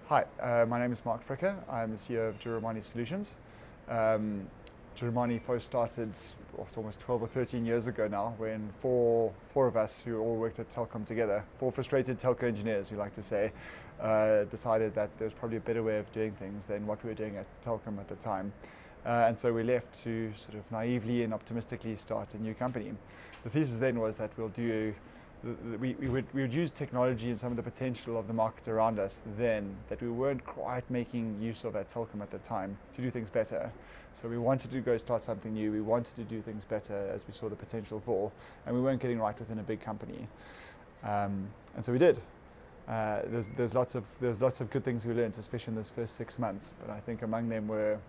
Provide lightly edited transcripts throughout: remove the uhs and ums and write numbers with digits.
Hi, my name is Mark Fricker. I'm the CEO of Giromani Solutions. Giromani first started almost 12 or 13 years ago now, when four of us who all worked at Telkom together, four frustrated telco engineers, we like to say, decided that there was probably a better way of doing things than what we were doing at Telkom at the time. And so we left to sort of naively and optimistically start a new company. The thesis then was that we would use technology and some of the potential of the market around us then that we weren't quite making use of at Telkom at the time to do things better. So we wanted to go start something new. We wanted to do things better as we saw the potential for, and we weren't getting right within a big company. And so we did. There's lots of good things we learned, especially in those first 6 months. But I think among them were,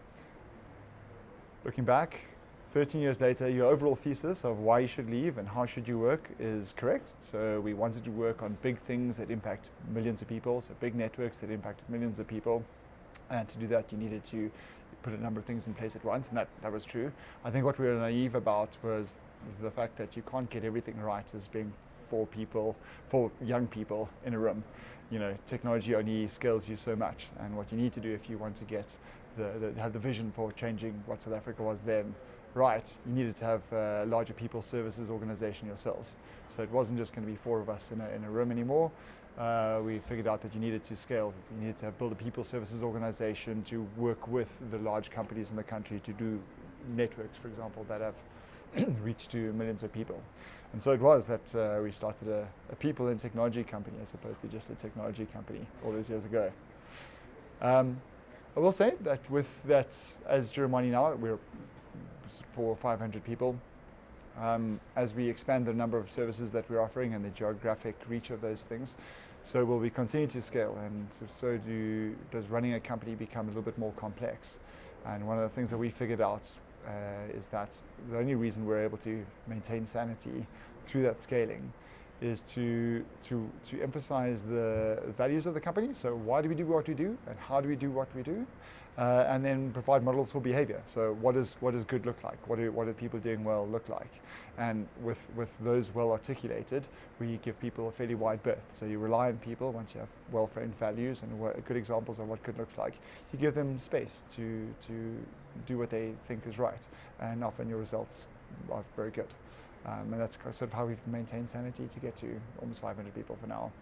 looking back, 13 years later, your overall thesis of why you should leave and how should you work is correct. So we wanted to work on big things that impact millions of people, so big networks that impact millions of people. And to do that, you needed to put a number of things in place at once, and that was true. I think what we were naive about was the fact that you can't get everything right as being four young people in a room. You know, technology only scales you so much, and what you need to do if you want to get have the vision for changing what South Africa was then right, you needed to have a larger people services organization yourselves. So it wasn't just going to be four of us in a room anymore. We figured out that you needed to scale. You needed to build a people services organization to work with the large companies in the country to do networks, for example, that have reached to millions of people. And so it was that we started a people and technology company as opposed to just a technology company all those years ago. I will say that with that, as Giromani now, we're 400 or 500 people. As we expand the number of services that we're offering and the geographic reach of those things, so will we continue to scale, and so does running a company become a little bit more complex. And one of the things that we figured out is that the only reason we're able to maintain sanity through that scaling is to emphasize the values of the company. So why do we do what we do, and how do we do what we do, and then provide models for behavior. So what does good look like? What do people doing well look like? And with those well articulated, we give people a fairly wide berth. So you rely on people once you have well-framed values and good examples of what good looks like. You give them space to do what they think is right, and often your results are very good. And that's sort of how we've maintained sanity to get to almost 500 people for now.